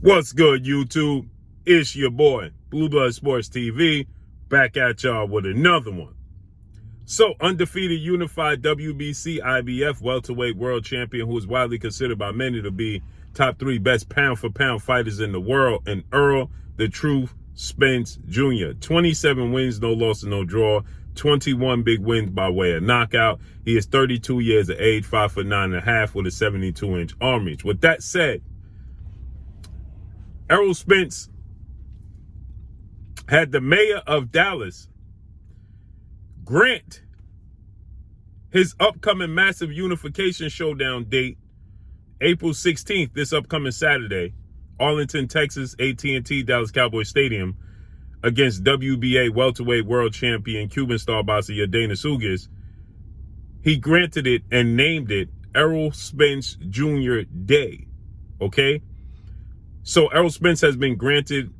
What's good, YouTube? It's your boy, Blue Blood Sports TV, back at y'all with another one. So, undefeated unified WBC IBF welterweight world champion, who is widely considered by many to be top 3 best pound-for-pound fighters in the world, and Errol "The Truth" Spence Jr. 27 wins, no loss, and no draw. 21 big wins by way of knockout. He is 32 years of age, 5'9.5" with a 72-inch arm reach. With that said, Errol Spence had the mayor of Dallas grant his upcoming massive unification showdown date, April 16th, this upcoming Saturday, Arlington, Texas, AT&T Dallas Cowboys Stadium, against WBA welterweight world champion Cuban star boxer YORDENIS UGAS. He granted it and named it Errol Spence Jr. Day. Okay? So Errol Spence has been granted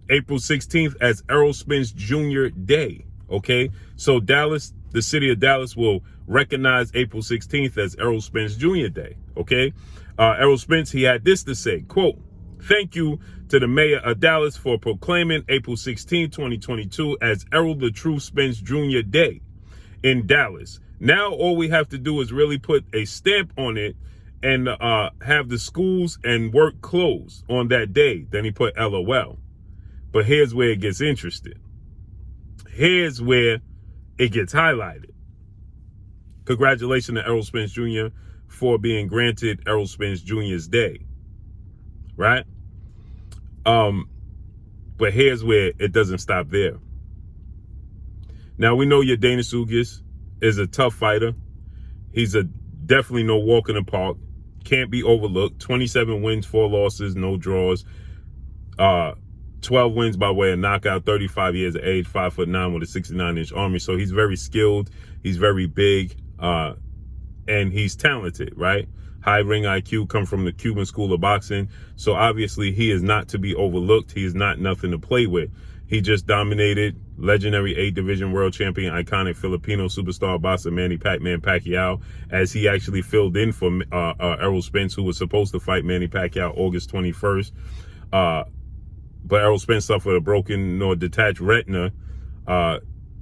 April 16th as Errol Spence Jr. Day. Okay? So Dallas, the city of Dallas, will recognize April 16th as Errol Spence Jr. Day. Okay? Errol Spence, he had this to say, quote, "Thank you to the mayor of Dallas for proclaiming April 16, 2022 as Errol "The Truth" Spence Jr. Day in Dallas. Now all we have to do is really put a stamp on it and have the schools and work closed on that day." Then he put LOL. But here's where it gets interesting. Here's where it gets highlighted. Congratulations to Errol Spence Jr. for being granted Errol Spence Jr.'s day. Right? But here's where it doesn't stop there. Now, we know YORDENIS UGAS is a tough fighter. He's definitely no walk in the park. Can't be overlooked. 27 wins, 4 losses, no draws. 12 wins by way of knockout, 35 years of age, 5'9" with a 69-inch arm reach. So he's very skilled. He's very big. And he's talented, right? High ring IQ, come from the Cuban school of boxing. So obviously he is not to be overlooked. He is not nothing to play with. He just dominated legendary 8-division world champion, iconic Filipino superstar boxer Manny "Pac-Man" Pacquiao, as he actually filled in for Errol Spence, who was supposed to fight Manny Pacquiao August 21st. But Errol Spence suffered a broken nor detached retina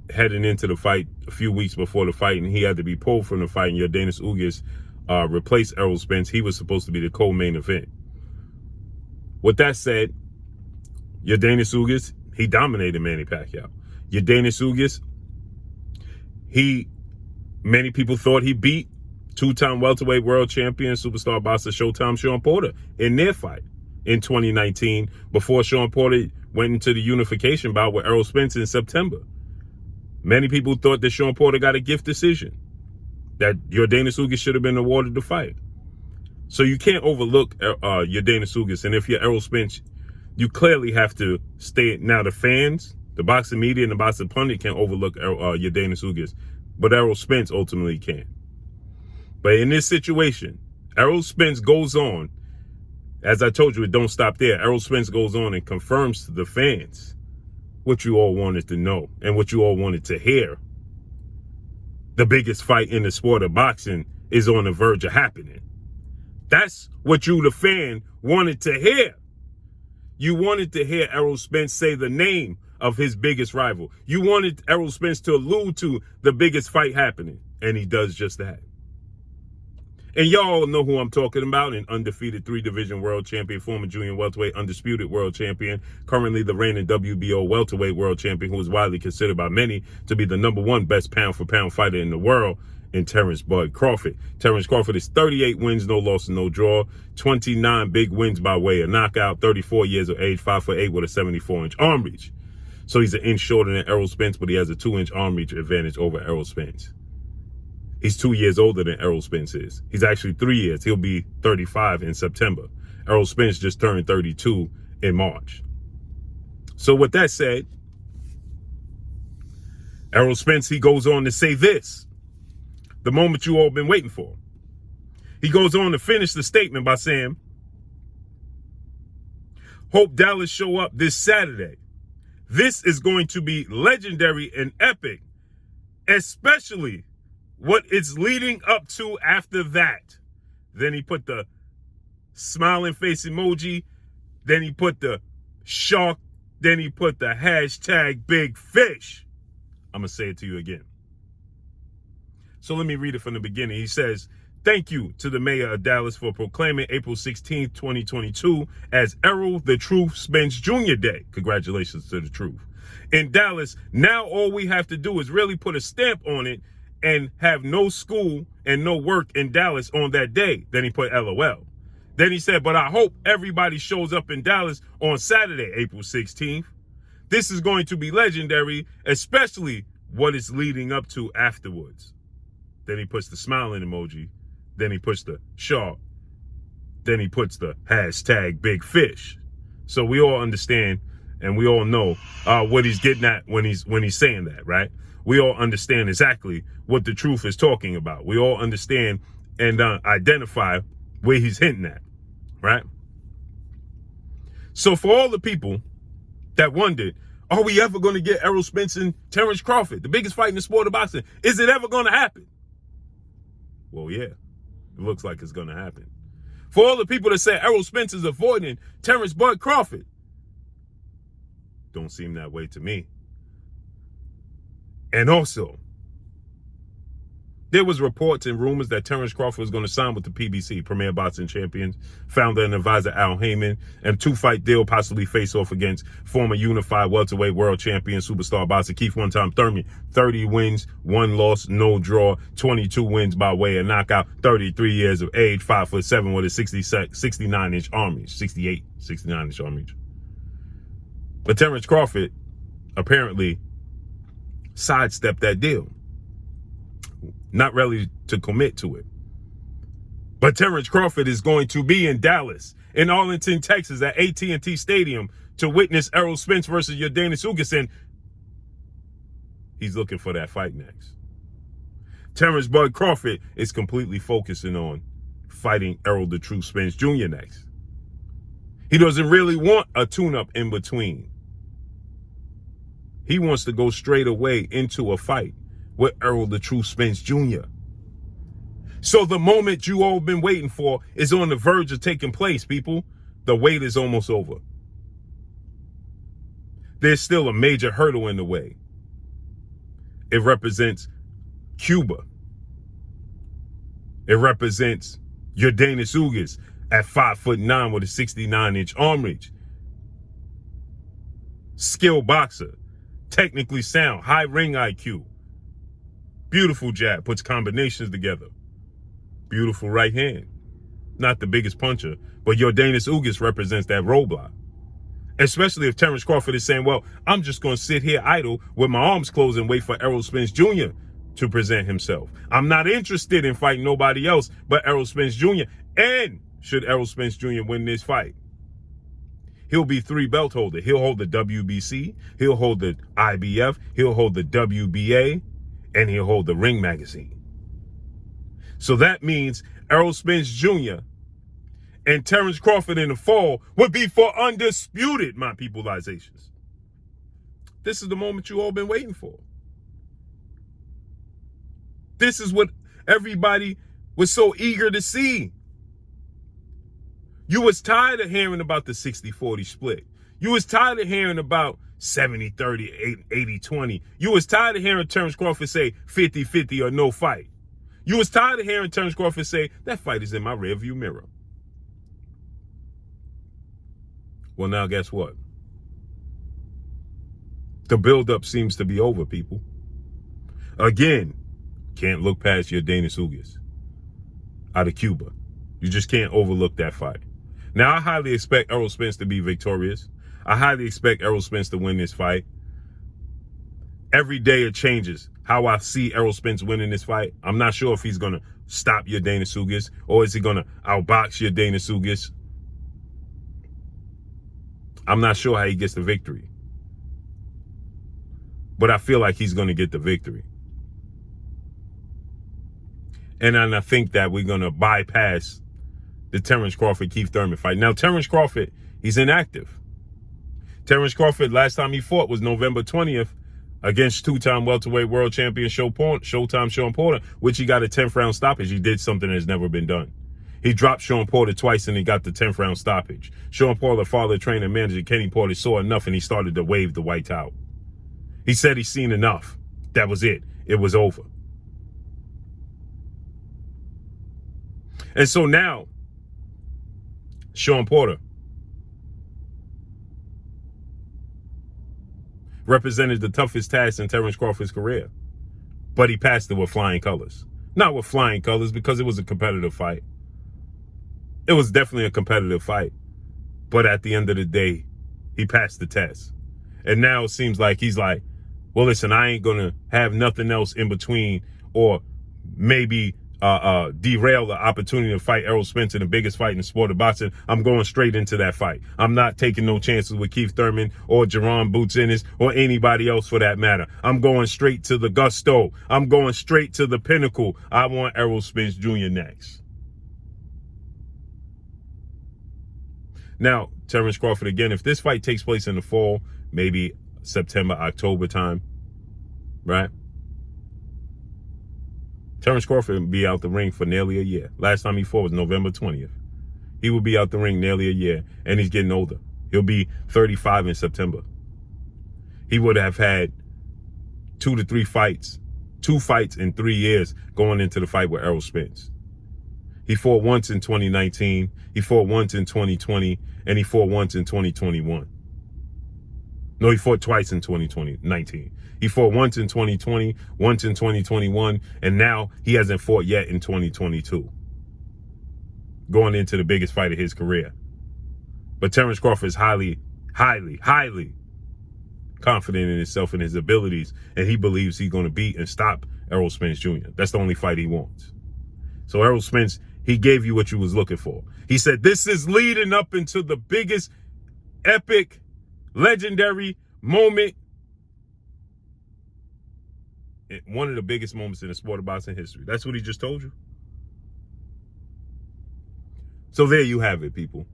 heading into the fight a few weeks before the fight, and he had to be pulled from the fight, and YORDENIS UGAS replaced Errol Spence. He was supposed to be the co-main event. With that said, YORDENIS UGAS, he dominated Manny Pacquiao. YORDENIS UGAS, many people thought he beat 2-time welterweight world champion superstar boxer Showtime Shawn Porter in their fight in 2019, before Shawn Porter went into the unification bout with Errol Spence in September. Many people thought that Shawn Porter got a gift decision, that YORDENIS UGAS should have been awarded the fight. So you can't overlook YORDENIS UGAS. And if you're Errol Spence, you clearly have to stay. Now, the fans, the boxing media, and the boxing pundit can't overlook YORDENIS UGAS, but Errol Spence ultimately can. But in this situation, Errol Spence goes on, as I told you, it don't stop there. Errol Spence goes on and confirms to the fans what you all wanted to know and what you all wanted to hear. The biggest fight in the sport of boxing is on the verge of happening. That's what you, the fan, wanted to hear. You wanted to hear Errol Spence say the name of his biggest rival. You wanted Errol Spence to allude to the biggest fight happening, and he does just that. And y'all know who I'm talking about, an undefeated 3-division world champion, former junior welterweight, undisputed world champion, currently the reigning WBO welterweight world champion, who is widely considered by many to be the #1 best pound-for-pound fighter in the world, in Terence Crawford. Terence Crawford is 38 wins, no loss, and no draw. 29 big wins by way of knockout. 34 years of age, 5'8" with a 74-inch arm reach. So he's an inch shorter than Errol Spence, but he has a 2-inch arm reach advantage over Errol Spence. He's 2 years older than Errol Spence is. He's actually 3 years. He'll be 35 in September. Errol Spence just turned 32 in March. So with that said, Errol Spence, he goes on to say this, the moment you all been waiting for. He goes on to finish the statement by saying, "Hope Dallas show up this Saturday. This is going to be legendary and epic, especially what it's leading up to after that." Then he put the smiling face emoji Then he put the shark. Then he put the hashtag big fish. I'm going to say it to you again. So let me read it from the beginning. He says, thank you to the mayor of Dallas for proclaiming April 16, 2022 as Errol the Truth Spence Jr. Day. Congratulations to the truth. In Dallas, now all we have to do is really put a stamp on it and have no school and no work in Dallas on that day. Then he put LOL. Then he said, but I hope everybody shows up in Dallas on Saturday, April 16th. This is going to be legendary, especially what it's leading up to afterwards. Then he puts the smiling emoji. Then he puts the shark. Then he puts the hashtag big fish. So we all understand and we all know what he's getting at when he's saying that, right? We all understand exactly what the truth is talking about. We all understand and identify where he's hinting at, right? So for all the people that wondered, are we ever going to get Errol Spence and Terence Crawford, the biggest fight in the sport of boxing? Is it ever going to happen? Well, yeah, it looks like it's going to happen. For all the people that say Errol Spence is avoiding Terence Bud Crawford, don't seem that way to me. And also, there was reports and rumors that Terence Crawford was going to sign with the PBC, Premier Boxing Champions, founder and advisor Al Heyman, and two-fight deal possibly face off against former unified welterweight world champion superstar boxer Keith one-time Thurman. 30 wins, 1 loss, no draw, 22 wins by way of knockout, 33 years of age, 5'7" with a 69-inch arm reach, 69-inch arm reach. But Terence Crawford apparently sidestepped that deal. Not ready to commit to it. But Terence Crawford is going to be in Dallas, in Arlington, Texas, at AT&T Stadium to witness Errol Spence versus YORDENIS UGAS, and he's looking for that fight next. Terence Bud Crawford is completely focusing on fighting Errol the Truth Spence Jr. next. He doesn't really want a tune-up in between. He wants to go straight away into a fight with Errol the Truth Spence Jr. So the moment you all been waiting for is on the verge of taking place, people. The wait is almost over. There's still a major hurdle in the way. It represents Cuba. It represents YORDENIS UGAS at 5'9" with a 69-inch arm reach. Skilled boxer, technically sound, high ring IQ. Beautiful jab, puts combinations together. Beautiful right hand. Not the biggest puncher, but YORDENIS UGAS represents that roadblock. Especially if Terence Crawford is saying, well, I'm just going to sit here idle with my arms closed and wait for Errol Spence Jr. to present himself. I'm not interested in fighting nobody else but Errol Spence Jr. And should Errol Spence Jr. win this fight, he'll be 3-belt holder. He'll hold the WBC, he'll hold the IBF, he'll hold the WBA, and he'll hold the Ring magazine. So that means Errol Spence Jr. and Terence Crawford in the fall would be for undisputed, my peopleizations. This is the moment you all been waiting for. This is what everybody was so eager to see. You was tired of hearing about the 60-40 split. You was tired of hearing about 70-30, 80-20. You was tired of hearing Terence Crawford say 50-50 or no fight. You was tired of hearing Terence Crawford say, that fight is in my rearview mirror. Well, now guess what? The buildup seems to be over, people. Again, can't look past YORDENIS UGAS out of Cuba. You just can't overlook that fight. Now, I highly expect Errol Spence to be victorious. I highly expect Errol Spence to win this fight. Every day it changes how I see Errol Spence winning this fight. I'm not sure if he's going to stop YORDENIS UGAS or is he going to outbox YORDENIS UGAS. I'm not sure how he gets the victory. But I feel like he's going to get the victory. And I think that we're going to bypass the Terence Crawford-Keith Thurman fight. Now, Terence Crawford, he's inactive. Terence Crawford, last time he fought was November 20th against two-time welterweight world champion Showtime Shawn Porter, which he got a 10th round stoppage. He did something that's never been done. He dropped Sean Porter twice and he got the 10th round stoppage. Sean Porter, father, trainer, manager Kenny Porter saw enough and he started to wave the whites out. He said he's seen enough. That was it. It was over. And so now, Sean Porter represented the toughest task in Terence Crawford's career, but he passed it with flying colors. Not with flying colors because it was a competitive fight. It was definitely a competitive fight, but at the end of the day, he passed the test. And now it seems like he's like, well, listen, I ain't gonna have nothing else in between or maybe derail the opportunity to fight Errol Spence in the biggest fight in the sport of boxing. I'm going straight into that fight. I'm not taking no chances with Keith Thurman or Jerron Boots Ennis or anybody else for that matter. I'm going straight to the gusto. I'm going straight to the pinnacle. I want Errol Spence Jr. next. Now, Terence Crawford, again, if this fight takes place in the fall, maybe September, October time, right? Terence Crawford will be out the ring for nearly a year. Last time he fought was November 20th. He will be out the ring nearly a year, and he's getting older. He'll be 35 in September. He would have had 2 to 3 fights, 2 fights in 3 years going into the fight with Errol Spence. He fought once in 2019, he fought once in 2020, and he fought once in 2021. No, he fought twice in 2019. He fought once in 2020, once in 2021, and now he hasn't fought yet in 2022. Going into the biggest fight of his career. But Terence Crawford is highly confident in himself and his abilities, and he believes he's going to beat and stop Errol Spence Jr. That's the only fight he wants. So Errol Spence, he gave you what you was looking for. He said, this is leading up into the biggest, epic, legendary moment, one of the biggest moments in the sport of boxing history. That's what he just told you. So there you have it, people.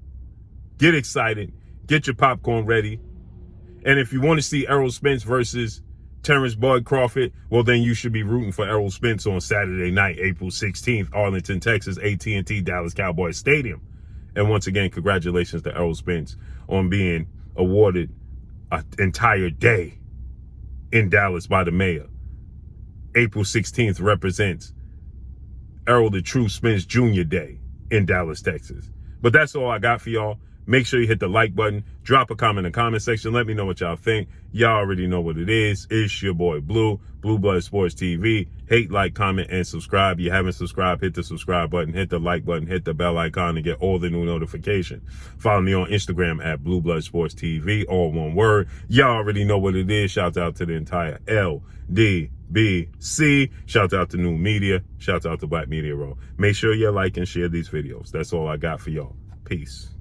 Get excited. Get your popcorn ready. And if you want to see Errol Spence versus Terence Bud Crawford, well, then you should be rooting for Errol Spence on Saturday night, April 16th, Arlington, Texas, AT&T Dallas Cowboys Stadium. And once again, congratulations to Errol Spence on being awarded an entire day in Dallas by the mayor. April 16th represents Errol the True Spence Jr. Day in Dallas, Texas. But that's all I got for y'all. Make sure you hit the like button. Drop a comment in the comment section. Let me know what y'all think. Y'all already know what it is. It's your boy Blue, Blue Blood Sports TV. Hate, like, comment, and subscribe. If you haven't subscribed, hit the subscribe button, hit the like button, hit the bell icon to get all the new notifications. Follow me on Instagram at Blue Blood Sports TV, all one word. Y'all already know what it is. Shout out to the entire LDBC. Shout out to New Media. Shout out to Black Media Row. Make sure you like and share these videos. That's all I got for y'all. Peace.